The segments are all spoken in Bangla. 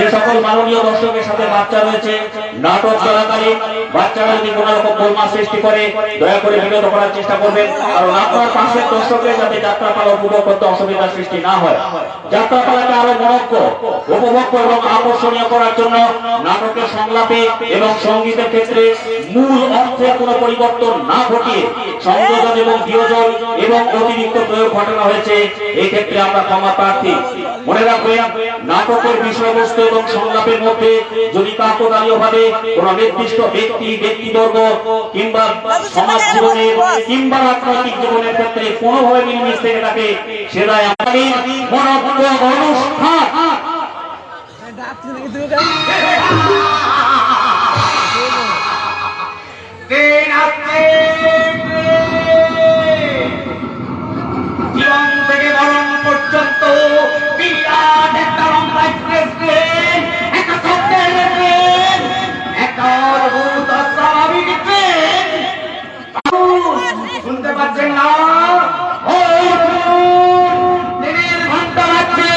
যে সকল মাননীয় দর্শকের সাথে বাচ্চা রয়েছে, নাটক চলাকালীন বাচ্চারা যদি কোনো রকম গোলমাল সৃষ্টি করে দয়া করে বিরত করার চেষ্টা করবেন, কারণ আপনার পাশের দর্শকের যাতে যাত্রাপালা উপভোগ করতে অসুবিধার সৃষ্টি না হয়। যাত্রাপালাকে আরো মনোজ্ঞ, উপভোগ্য এবং আকর্ষণীয় করার জন্য নাটকের সংলাপে এবং সঙ্গীতের ক্ষেত্রে মূল অর্থের কোনো পরিবর্তন না ঘটিয়ে সংযোজন এবং বিয়োজন এবং অতিরিক্ত প্রয়োগ ঘটানো হয়েছে। এই ক্ষেত্রে আমরা ক্ষমা প্রার্থী। মনে রাখবেন, নাটকের বিষয়বস্তু এবং সংলাপের মধ্যে যদি কাকতালীয়ভাবে কোন নির্দিষ্ট ব্যক্তি, ব্যক্তিবর্গ কিংবা সমাজ জীবনের কিংবা রাজনৈতিক জীবনের ক্ষেত্রে কোনোভাবে মিলমিশ থেকে থাকে, সেটাই আমাদের মনোজ্ঞ অনুষ্ঠান। জীবন থেকে মরণ পর্যন্ত বিরাট একটা লম্বা এক্সপ্রেস ট্রেন, একটা স্বপ্নের ট্রেন, একটা অদ্ভুত অস্বাভাবিক ট্রেন। শুনতে পাচ্ছেন না? ট্রেনের ঘন্টা বাজছে।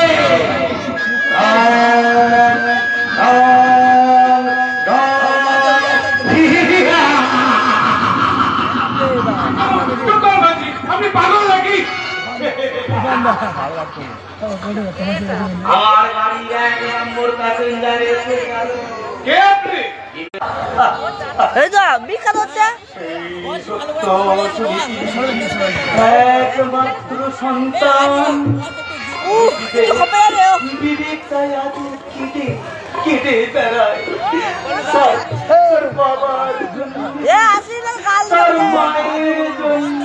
আপনি পাগল নাকি? আমার গাড়ির 1 নম্বর প্যাসেঞ্জার এসে গেল। কে আপনি? এই তো বিখ্যাত হচ্ছে একমাত্র সন্তান বিবেকটাই আজ কেটে কেটে বেড়ায় তার বাবার জন্য, তার মায়ের জন্য।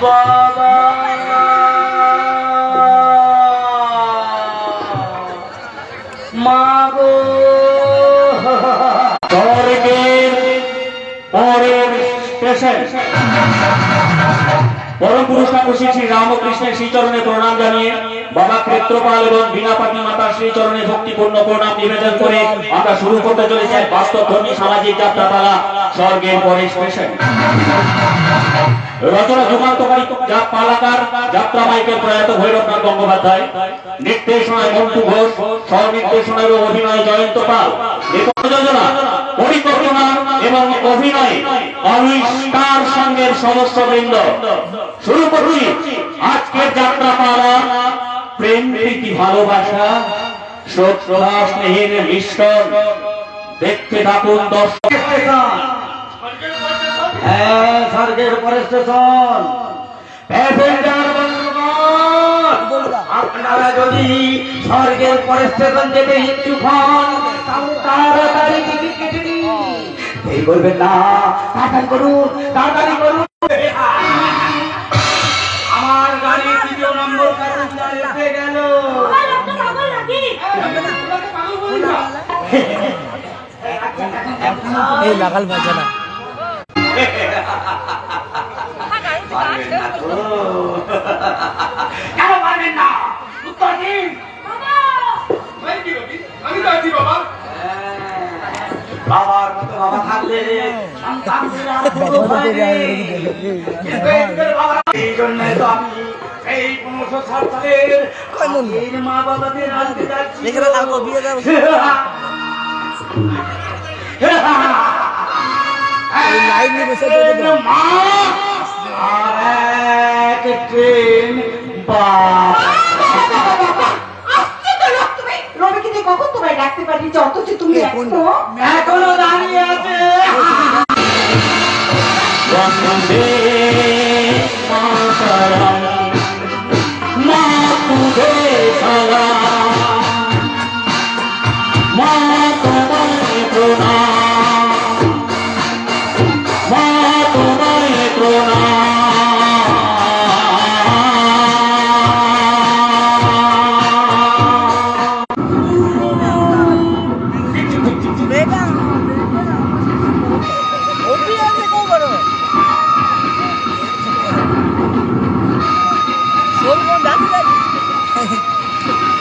বাবা মাগো, স্বর্গের পরের স্টেশন। পরম পুরুষ ঠাকুর শ্রী শ্রী রামকৃষ্ণের শ্রীচরণে প্রণাম জানিয়ে বাবা ক্ষেত্রপাল এবং বীণাপাতি মাতার শ্রীচরণে ভক্তিপূর্ণ প্রণাম নিবেদন করে আমরা শুরু করতে চলেছি বাস্তবধর্মী সামাজিক যাত্রাপালা স্বর্গের পরের স্টেশন। রচনা যুগান্তকারী পালাকার যাত্রা মাইকেল প্রয়াত ভৈরবনাথ গঙ্গোপাধ্যায়, নির্দেশনায় মন্টু ঘোষ, সহ-নির্দেশনায় ও অভিনয় জয়ন্ত পাল, প্রযোজনা, পরিকল্পনা এবং অভিনয় অনুষ্কার সঙ্গের সদস্যবৃন্দ। শুরু করছি আজকের যাত্রাপালা। প্রেম, প্রীতি, ভালোবাসা, শ্রদ্ধা, স্নেহের মিশ্রণ। দেখতে থাকুন দর্শক। স্বর্গের পরের স্টেশন। প্যাসেঞ্জার বন্ধুগণ, আপনারা যদি স্বর্গের পরের স্টেশন যেতে ইচ্ছুক হন তাড়াতাড়ি টিকিট কেটে নিন। এই বলবেন না, তাড়াতাড়ি করুন, তাড়াতাড়ি করুন। আমার গাড়ি 3 নম্বর প্যাসেঞ্জার এসে গেল। এই লাগাল বাজে না। কেন পারবেন না? উত্তর দিন। বাবার মতো বাবা থাকলে এই জন্য তো আমি এই 1560 সালের মা বাবাদের আনতে যাচ্ছি। মা আর এক ট্রেন রবিকে কখন তোমায় ডাকতে পারি, অথচ তুমি এখনো দাঁড়িয়ে আছে।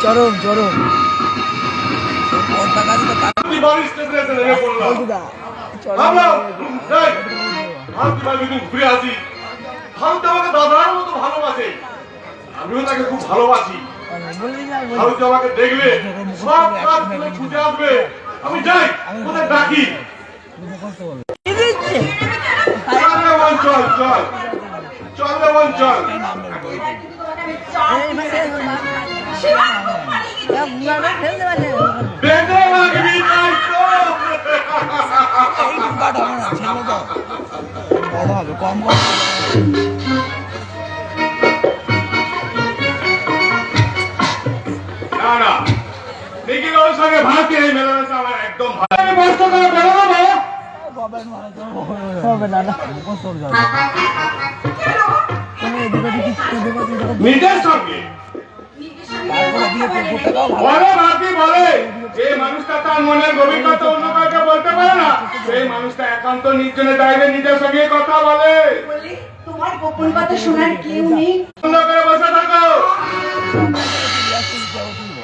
চরম চরম ঘুরে আসি। ভারত আমাকে দাদার মতো ভালোবাসে। আমিও তাকে খুব ভালোবাসি। ভারত আমাকে দেখলে সব কাজ করে ছুটে আসবে। আমি যাই, কোথায় ডাকি? চল রে বোন, চল চল চল রে বোন, চল। বেঁধে রাখবি তাই তো। না না, নিখিল ওর সঙ্গে ভারতী এই মেলামেশা আমার একদম ভালো। আমি কষ্ট করে বেরোবো বাবা। নিজের সঙ্গে বলে ভারতী বলে, যে মানুষটা তার মনের গভীর কথা অন্য কাউকে বলতে পারে না, সেই মানুষটা একান্ত নির্জনে দাঁড়িয়ে নিজের সঙ্গে কথা বলে। বলি, তোমার গোপন কথা শোনার কেউ নেই। বন্ধ করে বসে থাকো।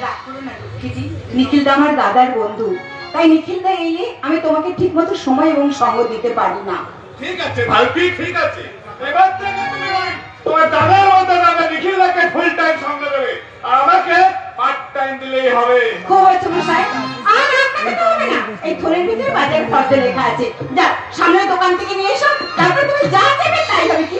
রাগ করো না, লক্ষ্মীজি। নিখিলদা আমার দাদার বন্ধু, তাই নিখিলদা এলে আমি তোমাকে ঠিক মতো সময় এবং সঙ্গ দিতে পারি না। ঠিক আছে ভারতী, ঠিক আছে। এবার থেকে তুমি ওই তোমার দাদার মতো দাদা নিখিলদাকে ফুল টাইম সঙ্গে দেবে, আর আমাকে পার্ট টাইম দিলেই হবে। খুব হয়েছে মশাই, আর রাগ করতে হবে না। এই থলের ভিতরে বাজার খরচ লেখা আছে। যাও, সামনের দোকান থেকে নিয়ে এসো, তারপর তুমি যা দেবে তাই হবে। কি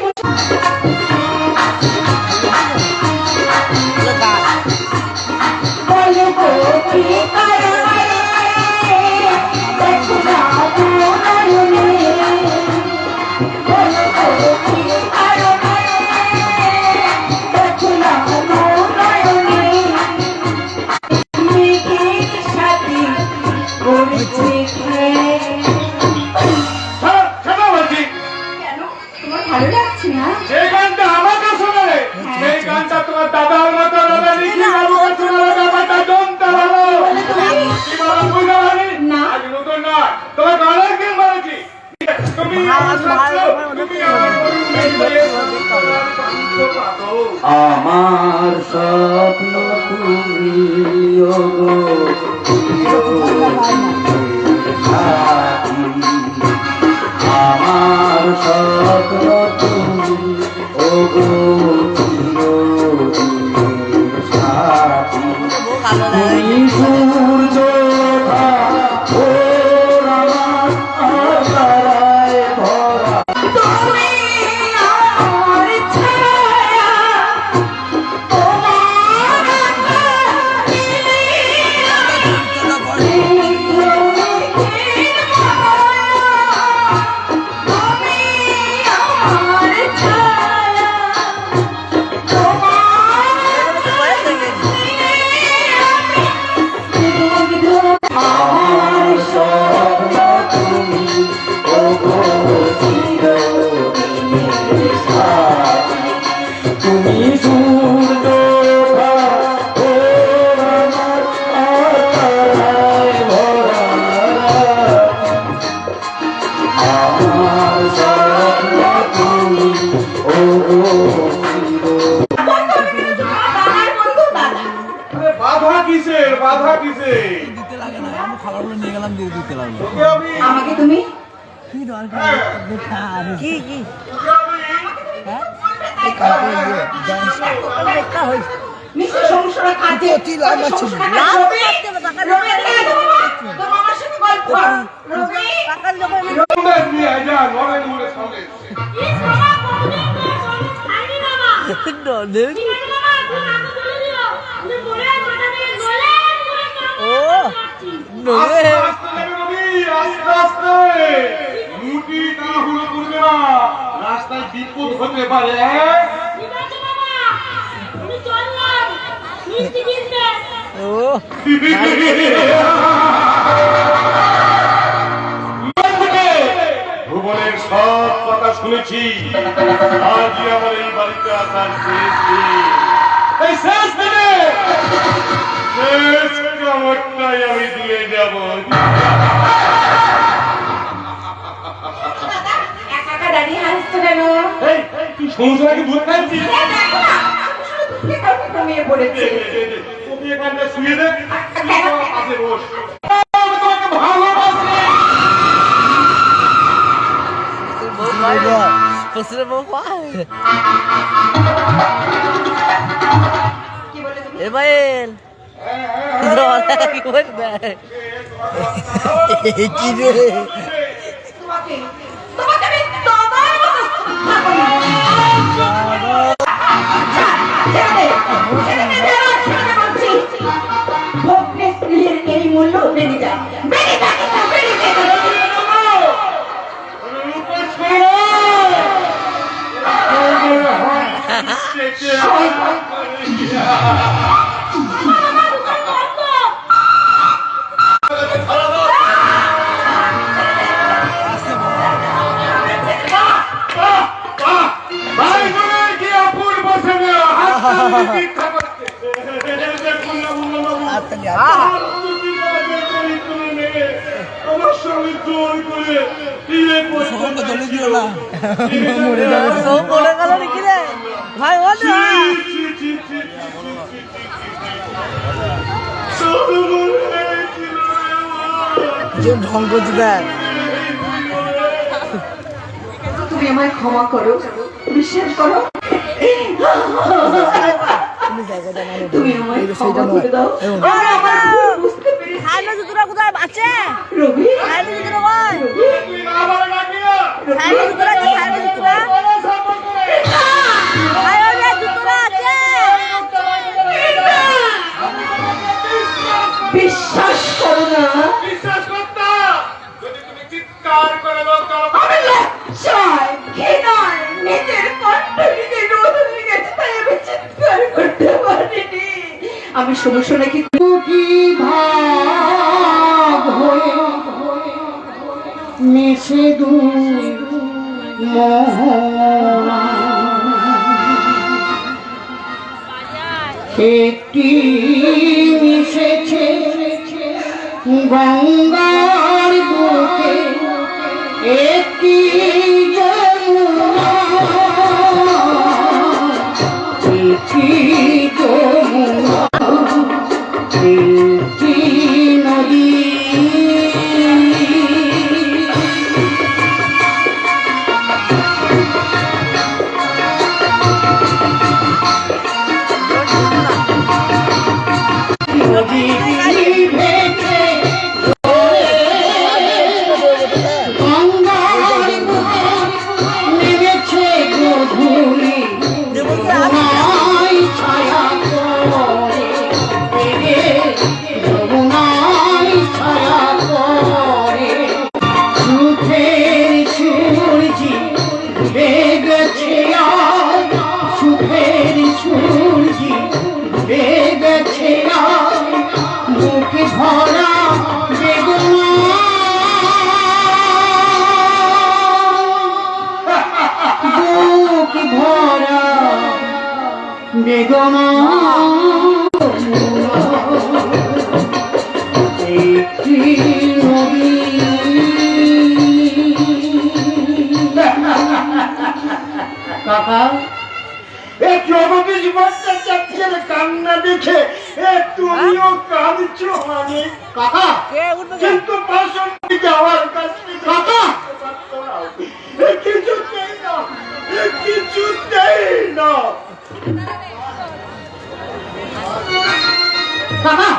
বলো গো, কি কারণে দেখো না নয়নে, বলো গো, কি কারণে দেখো না নয়নে, মেঘের সাথে করেছে শোনো বলছি, কেন? তোমার ভালো লাগছে না? যে গানটা আমাকে শোনালে, সেই গানটা তোমার দাদার মতো দাদা নিখিল বাবুকে শোনালে ব্যাপারটা জমতে ভালো। কি বলো বুঝতে পারি না। আজ নতুন নয়, তোমাকে অনেকদিন বলেছি। তুমি আমার শত্রু, তুমি আমার আমার স্বপ্ন তুমি ওগো সাথী, আমার স্বপ্ন তুমি ওগো চিরদিনের সাথী। তুমি সূর্য ওর আমার আকারায় ভরা। তুমি আমার ছায়া, তোমার আকাশে আমার স্বপ্ন তুমি ওগো চিরদিনের সাথী। তুমি সূর্য ওর আমার আকারায় ভরা। আমার স্বপ্ন তুমি ওগো আরে বাধা কিসের, বাধা কিসের? তোকে আমি আমাকে তুমি নিশ্চয় সমস্যাটা কাজে রবি, তোমার আমার সাথে গল্প রবি। সন্দেশ নিয়ে আয়, যা লড়াই মোড়ে সন্দেশ। আস্তে আস্তে যাবে রবি, আস্তে আস্তে। মুটি তাড়াহুড়ো করবে না, রাস্তায় বিপদ হতে পারে। ভুবনের সব কথা শুনেছি, আজই আমার এই বাড়িতে আসার শেষ দিন। এই শেষ দিনে শেষ খবরটাই আমি দিয়ে যাব। একা একা দাঁড়িয়ে হাসছো কেন? এই, তুই সংসারকে দূরে খাচ্ছিস? দেখো না, শুধু দুধে কাউকে কমিয়ে পড়েছে। তুমি এখানটা শুয়ে দে, তুই আমার পাশে বস। আমি তোমাকে ভালোবাসি। পুসরে বাবা কি বলে তুমি? এ বাইল কি বলবে কি রে তোমাকে তোমাকে আমি তোমার মতো শ্রদ্ধা করি। আচ্ছা, ছেড়ে দে, বলছি। ভগ্নে স্ত্রীর এই মূল্য বেড়ে যায়, বেড়ে যায়, বেড়ে যায়। সব পড়ে গেল নাকি রে ভাই ও না যে ঢং করছে দেখ তুমি আমায় ক্ষমা করো, বিশ্বাস করো। তুমি আমায় ক্ষমা করে দাও। আর আমার ভুল বুঝতে পেরেছি। খাইলে জুতোটা কোথায় আছে রবি, খাইলে জুতোটা ভাই রবি, খাইলে জুতোটা কি খাইলে জুতোটা খাইলে জুতোটা আছে বিশ্বাস করো না। বিশ্বাস করতাম যদি তুমি চিৎকার করে বলতো আমি লজ্জায়, ঘৃণায়, নিজের কণ্ঠ নিজে রোধ হয়ে গেছে, তাই আমি চিৎকার করতে পারিনি। আমি সমস্যা নাকি ভাগ হয়ে মিশে দুই মোহনা একটি মিশেছে গঙ্গার বুকে, একটি যমুনা, একটি যমুনা, একটি নদী। নদী ভেসে গঙ্গার বুকে নেমেছে গধূলি, যমুনায় ছায়া করে, যমুনায় ছায়া করে, সুখের সূর্যি ডুবে গেছে আজ, সুখের সূর্যি ডুবে গেছে আজ, বুক ভরা বেদনা, বুক ভরা বেদনা, একটি নদী। কাকা এই জগতে জীবনটা চাচ্ছেন কান্না দেখে তুমিও কাঁদছো মানে কাকা, কে উঠবে কিন্তু পাশন যাওয়ার কাছে কাকা কিছুতেই না, কিছুতেই না কাকা।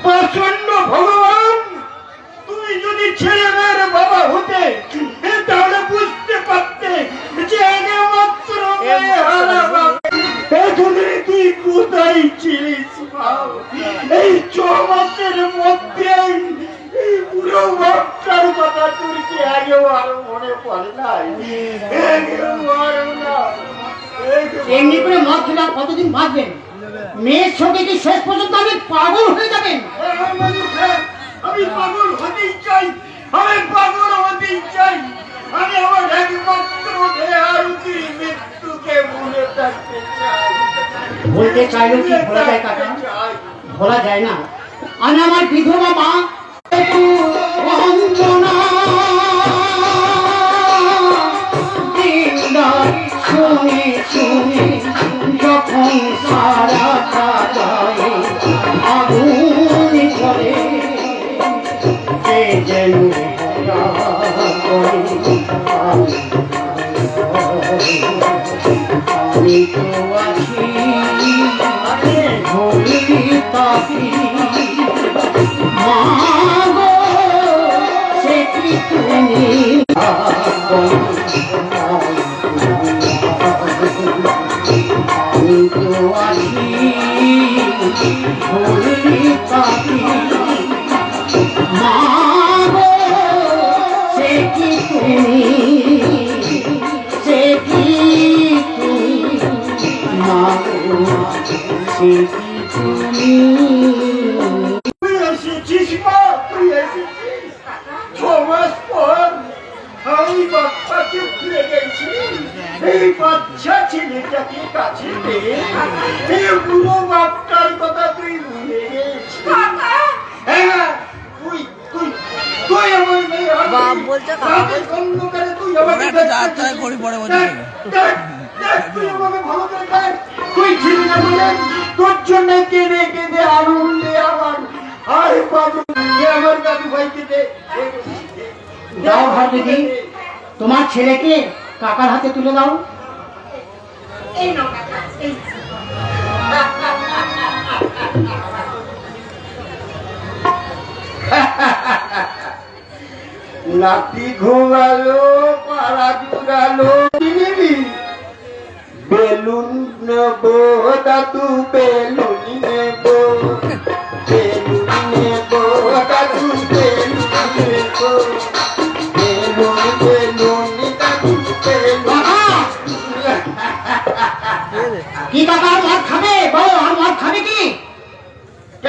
প্রচন্ড ভগবান, তুমি যদি ছেলে মেয়ের বাবা হতে তাহলে বুঝতে পারতে যে মাত্র তুই কোথায় ছিলিস। এই 6 মাসের মধ্যে এই পুরো বাচ্চার কথা তোর কি আগেও আরো মনে পড়ে নাই? এমনি করে মদ খেলে আর কতদিন বাঁচবেন? মেয়ের সঙ্গে কি শেষ পর্যন্ত আমি পাগল হয়ে যাবেন? আমি পাগল হতেই চাই, আমি পাগল হতেই চাই। আমি আমার একমাত্র আরতির মৃত্যুকে ভুলে থাকতে চাই। বলতে চাইলেও কি ভোলা যায় কাকা? ভোলা যায় না। আমি আমার বিধবা মা একটু অঞ্জনা দিনদার শুনে শুনে যখন সারা গায়ে আগুন ঝরে, যে যেন আমি তো আছি ভুলি তাকি মা গো সে কি তুমি আমি তো আছি ভুলি তাকি মা গো সে কি তুমি সে কি তুমি মা গো সে কি তুমি তুই এসেছিস মা, তুই এসেছিস 6 মাস পর আমি বাচ্চাকে ফিরে গেছি। এই বাচ্চা ছেলেটাকে কাছে পেয়ে এই বুড়ো বাপটার কথা তুই ভুলে গেছিস। হ্যাঁ, তুই তুই তুই আমার মেয়ে আর বাপ বলছে, কাকা বলছে। অন্ধকারে তুই আমাকে একটা যাত্রায় করি পরে বলছে। তুই আমাকে ভালো করে দেখ। তুই ছিলি না বলে তোর জন্য কেঁদে কেঁদে আনন্দে আমার আর বাবু আমার দাদু ভাইকে দে। দাও হাত দিদি তোমার ছেলেকে কাকার হাতে তুলে দাও এই নাও কাকা, এই নাতি ঘুমালো পাড়া জুড়ালো নিবি বেলুন নেবো দাদু বেলুন নেবো বেলুন নেবো দাদু বেলুন নেবো বেলুন বেলুন দাদু বেলুন। কি কাকা আর মদ খাবে বলো আর মদ খাবে কি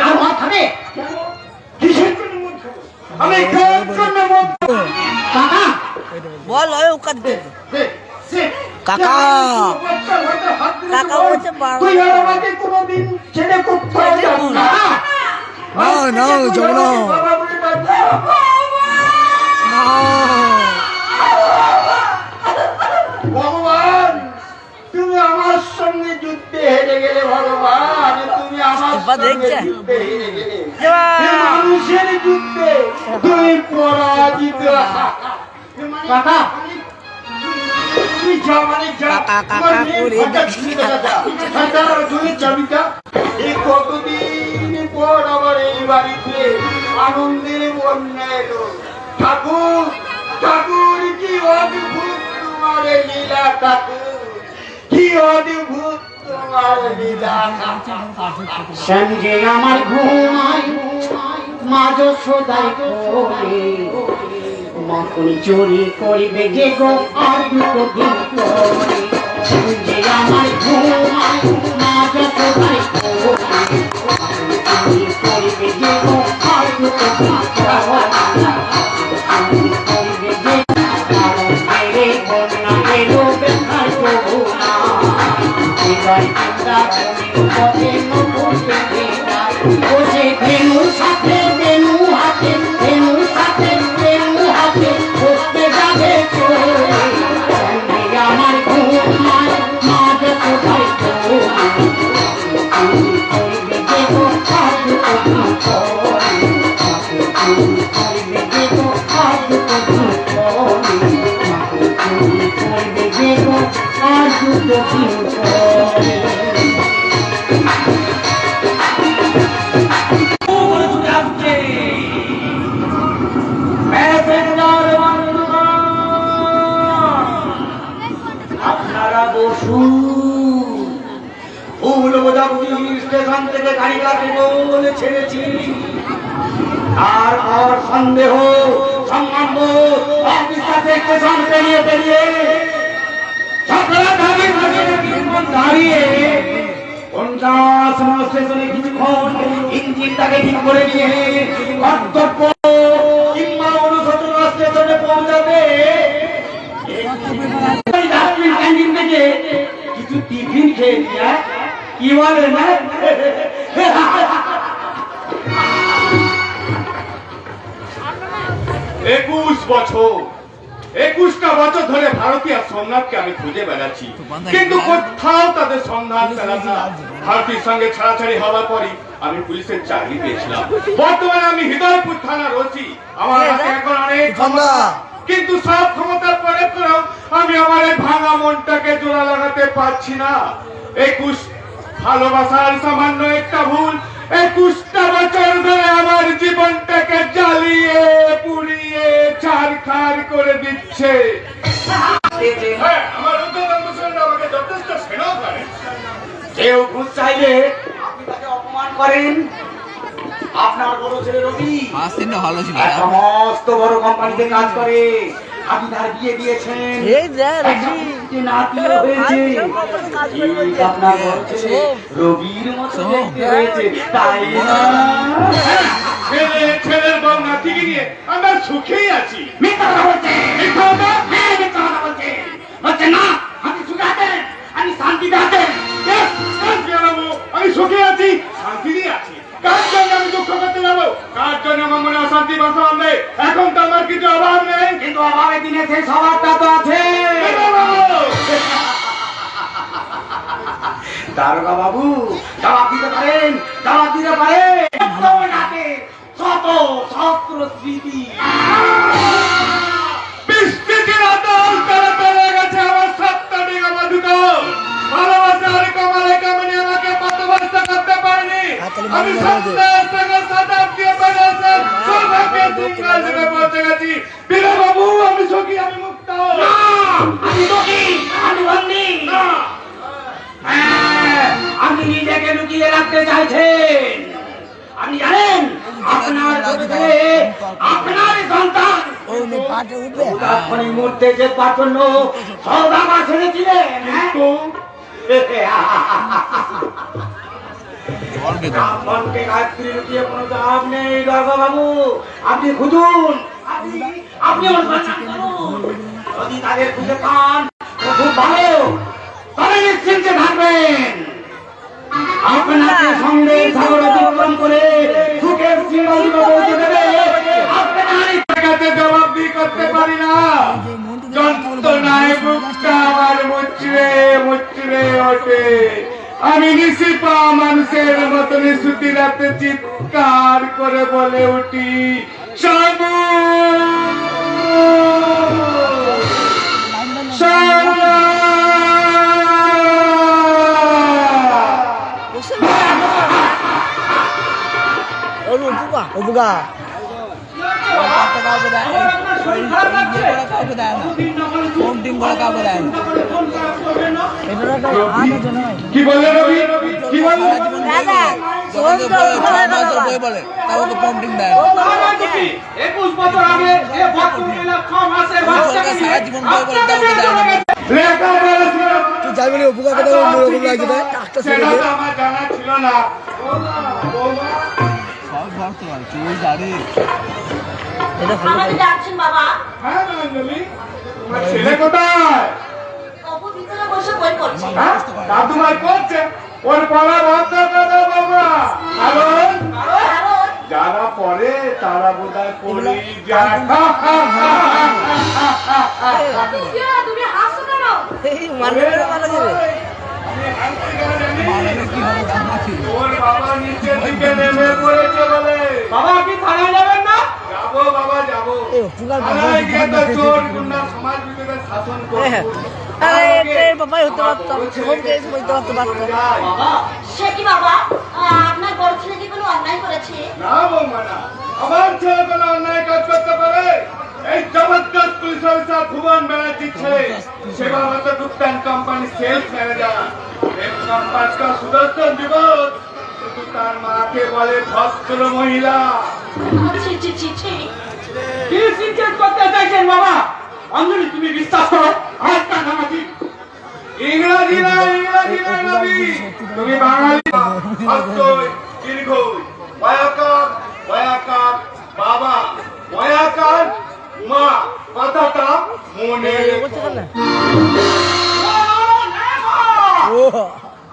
আর মদ খাবে কিসের জন্য মন খাবো? আমি কার জন্য মন খাবো? কাকা বল ওই উকাত দে দে, দে। কাকা। বাচ্চার হাতে হাত দিলে কাকা তোমার- বলছে বাবা। তুই আর আমাকে কোনোদিন ছেড়ে কোথাও যাস না। না যাবো না বাবা বলে ডাকবি। না ভগবান তুমি আমার সঙ্গে যুদ্ধে হেরে গেলে ভগবান তুমি আমার এবার সঙ্গে দেখছে। যুদ্ধে হেরে গেলে এই মানুষের যুদ্ধে তুমি পরাজিত। কাকা তুই যা মানে যা কাকা, কাকা তোমার মেয়ের করে ঘরটা খুলে দেখা যা। আর দাঁড়াও, তুমি চাবিটা এই কতদিন পর আবার এই বাড়িতে আনন্দের বন্যা এলো। ঠাকুর ঠাকুর কি অদ্ভুত তোমার এই লীলা ঠাকুর, কি অদ্ভুত তোমার লীলা। সঞ্জে আমার ঘুমাই মা যশোদাই কোলে মাখন চুরি করিবে যে গো আর দুটো দিন পরে সঞ্জে আমার ঘুমাই মা যশোদাই কোলে মাখন চুরি করিবে যে গো আর দুটো দিন করিবে যে কারণ মেরে বন্যা এলো বেথায় প্রভু না হৃদয় চিন্তা তুমি পথে নবুতে বসে ধেনুর সাথে ধেনু হাতে ধেনুর সাথে ধেনু হাতে বসতে যাবে চলে সঙ্গে আমার ঘুমায় মা যত ভাই করবে দেখো আজ কবি করবে দেখো আজ কবি করবে দেখো আজ কবি করে আপনারা বসুন। ভুল বোঝাবুঝি স্টেশন থেকে গাড়ি কাটবো বলে ছেড়েছি। আর সন্দেহ সম্বন্ধ অফিসার স্টেশন পেরিয়ে পেরিয়ে সকালে দাঁড়িয়ে 50 নম্বর স্টেশনে কিছুক্ষণ ইঞ্জিনটাকে ঠিক করে নিয়ে কর্তব্য কিংবা 69 স্টেশনে পৌঁছাবে। রাত্রির ক্যান্টিন থেকে কিছু টিফিন খেয়ে নিয়ে কি বলে না 21 বছর 21টা বছর ধরে ভারতীয় সোমনাথকে আমি খুঁজে বেড়াচ্ছি, কিন্তু কোথাও তাদের সন্ধান পেলাম না। ভারতীর সঙ্গে ছাড়াছাড়ি হওয়ার পরই আমি পুলিশের চাকরি পেয়েছিলাম। বর্তমানে আমি হৃদয়পুর থানার ওসি। আমার হাতে এখন অনেক ক্ষমতা, কিন্তু সব ক্ষমতার পরে করেও আমি আমার এই ভাঙা মনটাকে জোড়া লাগাতে পারছি না। 21 ভালোবাসার সামান্য একটা ভুল 21টা বছর ধরে আমার জীবনটাকে জ্বালিয়ে পুড়িয়ে ছারখার করে দিচ্ছে। হ্যাঁ, আমার উদ্যোগরা আমাকে যথেষ্ট স্নেহ করে। কেউ ঘুষ চাইলে আপনি তাকে অপমান করেন। আপনার বড় ছেলে রবি পাঁচ দিনটা ভালো ছিল একটা মস্ত বড় কোম্পানিতে কাজ করে। আপনি তার বিয়ে দিয়েছেন। এই যে রবি একটি নাতিও হয়েছে। ঠিক আপনার বড় ছেলে রবির মতো দেখতে হয়েছে, তাই না? ছেলের বউ নাতিকে নিয়ে আমরা সুখেই আছি। মিথ্যা কথা বলছে। মিথ্যা কথা? হ্যাঁ, মিথ্যা কথা বলছে। বলছে না, আপনি সুখে আছেন, আমি শান্তিতে আছেন। আমি সুখে আছি, শান্তিতে আছি। কার জন্য আমি দুঃখ করতে যাবো? কার জন্য আমার মনে অশান্তি বাসা নেই? এখন তো আমার কিছু অভাব নেই, কিন্তু অভাবের দিনে সেই স্বভাবটা তো আছে। দারোগা বাবু, জবাব দিতে পারেন, জবাব দিতে পারেন। শত সহস্র স্মৃতি বৃষ্টির আদল তারা পেরে গেছে আমার সপ্তাহ ডিগা মধুকা। ভালোবাসার কমালে কামনে আমাকে পথভ্রষ্ট করতে পারেনি। আমি সপ্তাহের সঙ্গে সাদাব দিয়ে বেড়েছে, সৌভাগ্যের সিংহাসনে পৌঁছে গেছি। বীরা বাবু, আমি সুখী, আমি মুক্ত। আমি দুঃখী, আমি বন্দী। হ্যাঁ, আপনি নিজেকে লুকিয়ে রাখতে চাইছেন। আপনি জানেন আপনার ছোট ছেলে, আপনার সন্তান ও নে পাটে উঠবে তখন এই মুহূর্তে যে পাচন্য সৌদাগা ছেড়েছিলেন। মনকে গায়ত্রী লুকিয়ে কোনো লাভ নেই। দারোগা বাবু, আপনি খুঁজুন, আপনি অনুসন্ধান করুন। যদি তাদের খুঁজে পান তো খুব ভালো, তবে নিশ্চিন্তে থাকবেন। আপনাকে সঙ্গে সাগর অতিক্রম করে সুখের সীমান্তে পৌঁছে দেবে। আপনার কাছে জবাবদিহি করতে পারি না। যন্ত্রণায় বুকটা আমার মুচড়ে মুচড়ে ওঠে। আমি নিশিপা মানুষের মতো নিশুতি রাতে চিৎকার করে বলে উঠি, শামু শামু। ওর উপকা উপকা কাউকে কাউকে দেয় কাউকে দেয় না হোম টিম করে কাউকে দেয় না কি বলে রবি? কি বলে? বই বলে কাউকে হোম টিম দেয় না 21 বছর আগে যে ভদ্রমহিলা 6 মাসের বাচ্চাকে নিয়ে সারা জীবন বই বলে কাউকে দেয় না লেখাপড়া ছিল, তুই যাই বলি উপকার কথা অন্যরকম লাগছে তাই টাকটা ছেড়ে সেটা দে তো আমার জানা ছিল না। সব ভক্ত হয় তুই জানি এটা আমাকে ডাকছেন বাবা? হ্যাঁ অঞ্জলি, তোমার ছেলে কোথায়? অপু ভিতরে বসে বই পড়ছে। হ্যাঁ, দাদুমাই করছে, ওর পড়া বন্ধ করো বাবা। কারণ কারণ যারা পড়ে তারা বোধহয় পড়ে যায়। তুমি হাসো কেন? এই মানুষের মারা যাবে আমি কি হবে জানা ছিল ওর বাবা নিচের দিকে নেমে পড়েছে বলে। বাবা, আপনি থানায় যাবেন না? যাবো বাবা, যাবো। এই পুকার থানায় গিয়ে তো চোর গুন্ডা সমাজ বিরোধী শাসন করবো। আরে এটাই বাবাই হতে পারতো হোম কেস বলতে পারতো বাবা, সে কি বাবা? আপনার বড় ছেলে কি কোনো অন্যায় করেছে? না বৌমা না, আমার ছেলে কোনো অন্যায় কাজ করতে পারে? এই জবরদস্ত পুলিশ অফিসার ভুবন ব্যানার্জির ছেলে সেবারত গুপ্তান কোম্পানি সেলস ম্যানেজার। এই কোম্পানিটা সুদর্শন যুবক, কিন্তু তার মাকে বলে ভদ্র মহিলা। ছি ছি ছি ছি। কি সিনকেট করতে চাইছেন বাবা? অঞ্জলি, তুমি বিশ্বাস করো, আজটা নামাজি। ইংরাজি না, ইংরাজি না নবী, তুমি বাঙালি। হস্তই দীর্ঘই বয়াকার বয়াকার বাবা বয়াকার মা, কথাটা মনে রেখো। ও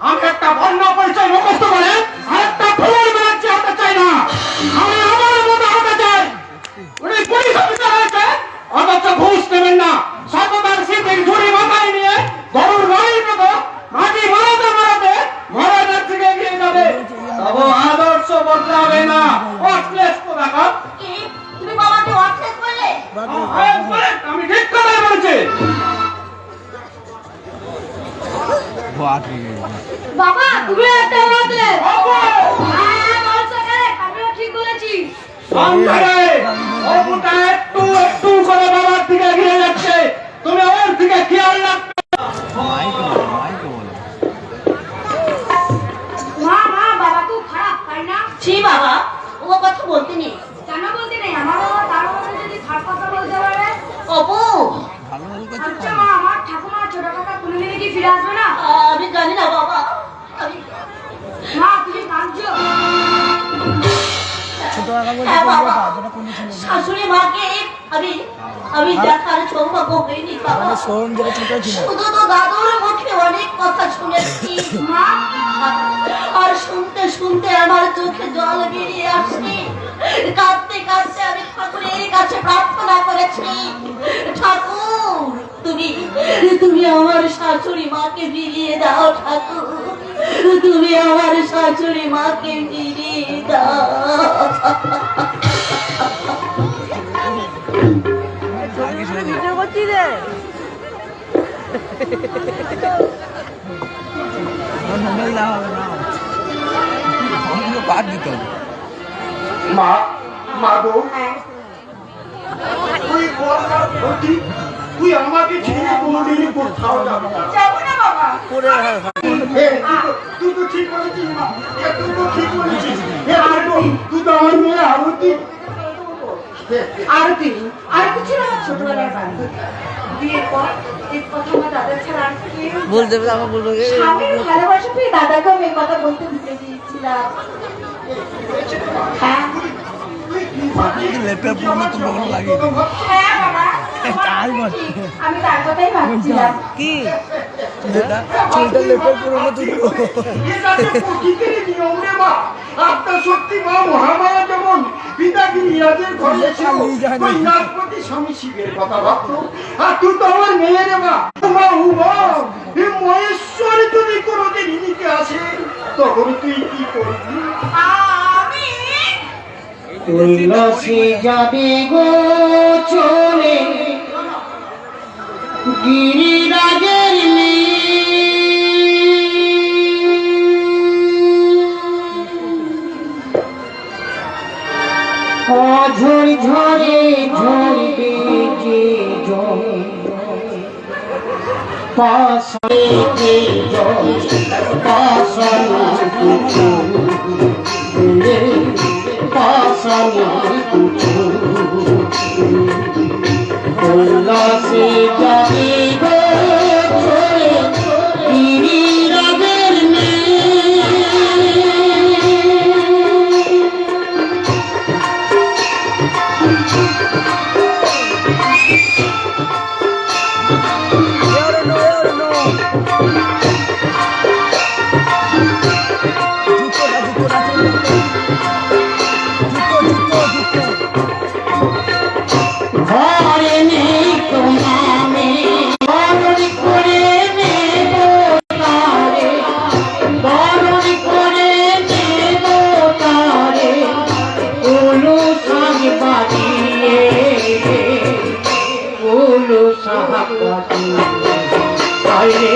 আমি একটা বর্ণ পরিচয় মুখস্থ করে আরেকটা ফুলের ব্যানার্জি হতে চাই না। আমি আমার মতো হতে চাই। উনি পুলিশ অফিসার হয়েছে, অথচ ঘুষ নেবেন না। সততার সিদ্ধির ঝুড়ি মাথায় নিয়ে গরুর গাড়ির মতো মাটি মারাতে মারাতে মহারাজের থেকে এগিয়ে যাবে। তবে আদর্শ বাবা তুমি একটা আমাকে হ্যাঁ বলছো কে আমিও ঠিক বলেছি অন্ধকারে অপুটা একটু একটু করে বাবার দিকে এগিয়ে যাচ্ছে, তুমি ওর দিকে খেয়াল রাখবে। মা মা বাবা খুব খারাপ তাই না ছি বাবা, ও কথা বলতে নেই। কেন বলতে নেই আমার বাবা তার মধ্যে যদি খারাপ কথা বলতে পারে অপু, আচ্ছা মা আমার ঠাকুমা ছোট কাকা কোনোদিন কি ফিরে আসবে না আমি জানি না বাবা। আমি মা তুমি কাঁদছো হ্যাঁ বাবা, শাশুড়ি মাকে আমি আমি দেখার সৌভাগ্য হয়নি বাবা। শুধু তো দাদুর মুখে অনেক কথা শুনেছি মা আর শুনতে শুনতে আমার চোখে জল বেরিয়ে আসছে। কাঁদতে কাঁদতে আমি ঠাকুরের কাছে প্রার্থনা করেছি, ঠাকুর তুমি তুমি আমার শাশুড়ি মাকে ফিরিয়ে দাও, ঠাকুর তুমি আমার শাশুড়ি মাকে ফিরিয়ে দাও। ভিডিও করছি রে মোবাইল দেওয়া হবে না, ফোনগুলো বাদ দিতে হবে। মা, মা গো, তুই বল না সত্যি, তুই আমাকে ছেড়ে কোনোদিনই কোথাও যাবি না। যাবো না বাবা করে তুই তো ঠিক বলেছিস মা, তুই তো ঠিক বলেছিস। তুই তো আমার মেয়ে আরতি। আরতি আরতি ছিল আমার ছোটবেলার বান্ধবী বিয়ের পর এই কথা আমার দাদার ছাড়া আর কেউ বলতে হবে, আমার বলবো স্বামীর ভালোবাসা পেয়ে দাদাকে আমি এই কথা বলতে ভুলে গিয়েছিলাম হ্যাঁ লেপের পুরো তোমার লাগে হ্যাঁ বাবা তাই বল। আমি তার কথাই ভাবছিলাম কি চুলটা লেপের পুরো তুলবো। এটা তো প্রকৃতির নিয়ম রে মা। আপনার সত্যি মা মহামায়া যেমন পিতাকে ইরাজের ঘরে ছিল, ওই নাগপতি স্বামী শিবের কথা ভাবতো। আর তুই তো আমার মেয়ে রে মা। মা উমা, এই মহেশ্বর যদি কোনোদিন নিতে আসে, তখন তুই কি করবি? আমি উল্লাসে যাবে গো চলে গিরিরাজের ঝড় ঝরে ঝরবে যে জল পাশে যে জল পাশানো পাশানো উল্লাসে যাবে গো চলে গিরিরাজের ঘরে নেই তোমামে বরণ করে নেব তারে বরণ করে নেব তারে উলু সাহ বাজিয়ে উলু সাহ বাজিয়ে আরে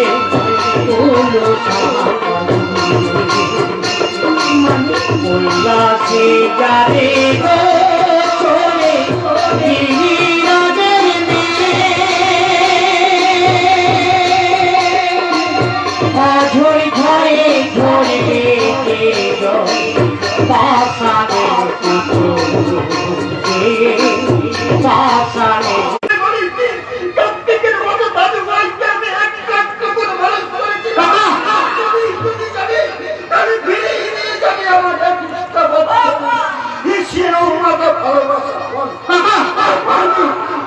উলু সাহ বাজিয়ে উল্লাসে যাবে গো চলে গিরিরাজের ঝরে ঝরে ঝরবে পাশানে পাশানে কার্তিকের মতো দাদু ভাইকে আমি একটা একটা করে মানুষ করেছি। তুমি যাবে, আমি ফিরে নিয়ে যাবে আমার একটা বাচ্চা। সেও মাথা ভালোবাসা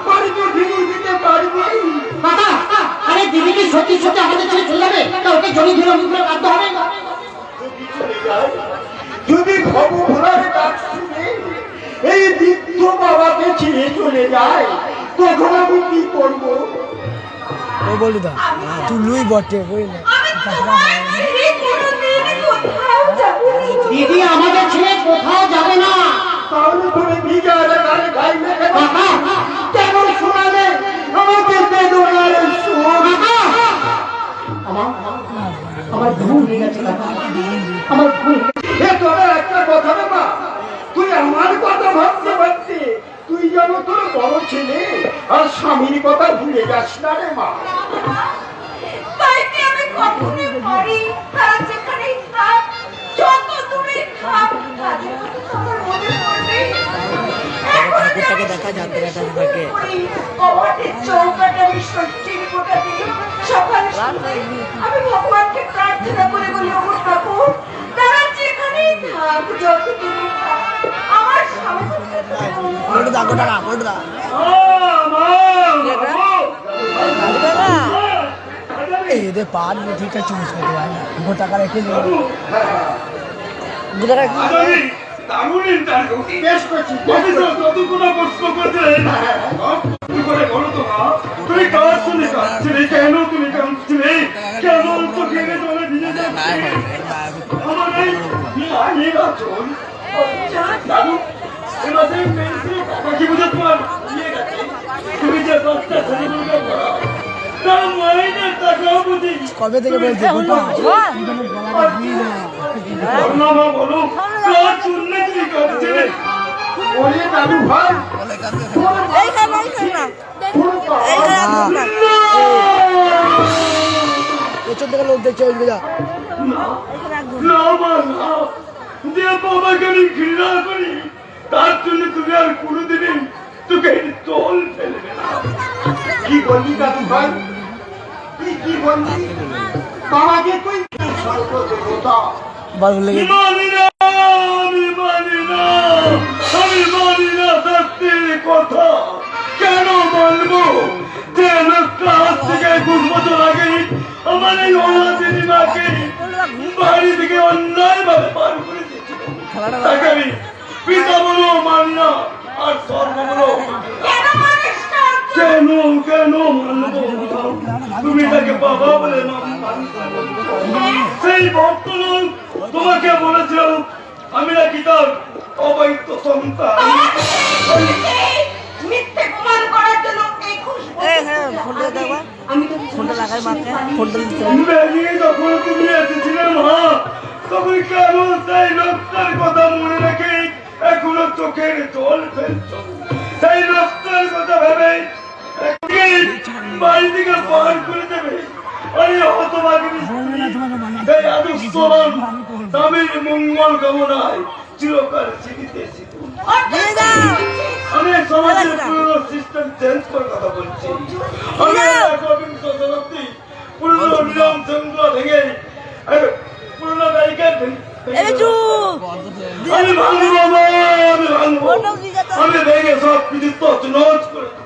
পারবি ফিরিয়ে দিতে পারবি। আরে দিদি কি সত্যি সত্যি আমাদের ছেড়ে চলে যাবে না ওকে জমি ধরে অমুক করে বাধ্য হবে যদি ভগবানের ডাক শুনে এই বৃদ্ধ বাবাকে ছেড়ে চলে যায়, তখন আমি কি করবো? ও বলি দা তুই লুই বটে বুঝলে ছেড়ে কোনোদিন কোথাও যাবো না। দিদি আমাদের ছেড়ে কোথাও যাবে না তাহলে তুমি ভিজা গাড়ি গাই মেখে কেমন শোনালে আমাকে বেদনার সুর। আমার আমার ভুল হয়ে গেছে কাকা, আমার ভুল হয়ে গেছে। এ তোরা একটা কথা রে মা, তুই আমার কথা ভাবতে ভাবতে তুই যেন তোর বড় ছেলে আর স্বামীর কথা ভুলে যাস না রে মা। তাই কি আমি কখনোই পারি তারা যেখানেই থাক, যত দূরে থাক, তাদের কথা তো আমার মনে পড়বে। এখনো যে আমি দেখা যাচ্ছে না শুধু তাকে। করি, কবাটের চৌকাঠে আমি ষষ্ঠীর ফোঁটা দিই। সকাল সন্ধ্যায় আমি ভগবানকে প্রার্থনা করে বলি, ওগো ঠাকুর, তারা যেখানেই থাক, যত দূরে থাক, আমার স্বামী ওটা দা গোটা না ওটা দা এদের পাঁচ ঠিকঠাক চুজ করতে পারে না গোটা টাকা রেখে দেবে গোটা টাকা বেশ করছিস, কবে থেকে বলছে গোটা ওরে দাদু ভাই, পেছন থেকে লোক দেখছে ওই যা না মা, না, যে বাবাকে আমি ঘৃণা করি তার জন্য তুমি আর কোনোদিনই তোকে জল ফেলবে না। কি বললি দাদু ভাই, তুই কি বললি? বাবাকে তুই সর্বদেবতা বল বলে মানি না, আমি মানি না, আমি মানি না সত্যির কথা। কেন বলবো যে লোকটা আজ থেকে 2 বছর আগে আমার এই অনাথিনী মাকে বাড়ি থেকে অন্যায় ভাবে বার করে দিয়েছিল। তাকে আমি পিতা বলো মানি না, আর সর্ব বলো কেন মানুষ না? কেন কেন মানবো? তুমি তাকে বাবা বলে না মানতে বলছো। সেই ভক্তলোক তোমাকে বলেছিল আমি নাকি তার অবৈধ সন্তান। এই মিথ্যে প্রমাণ করার জন্য এই খুশ হ্যাঁ ফোনটা দেখবা আমি তো ফোনটা লাগাই মাত্র ফোনটা দিতে বেরিয়ে যখন তুমি এসেছিলে মা, তখন কেন সেই লোকটার কথা মনে রেখে এখনো চোখের জল ফেলছো? সেই লোকটার কথা ভেবে বাড়ি থেকে বার করে দেবে। আরে হতভাগিনী এই আদর্শবান স্বামীর মঙ্গল কামনায় চিরকাল জীবিত ছিল। আমি সমাজের পুরনো সিস্টেম চেঞ্জ করে কথা বলছি। আমি একবিংশ শতাব্দী পুরনো নিয়ম শৃঙ্খলা ভেঙে পুরনো ব্যারিকেড আমি ভাঙবো না, আমি ভাঙবো, আমি ভেঙে সব কিছু তছনছ করে দেবো।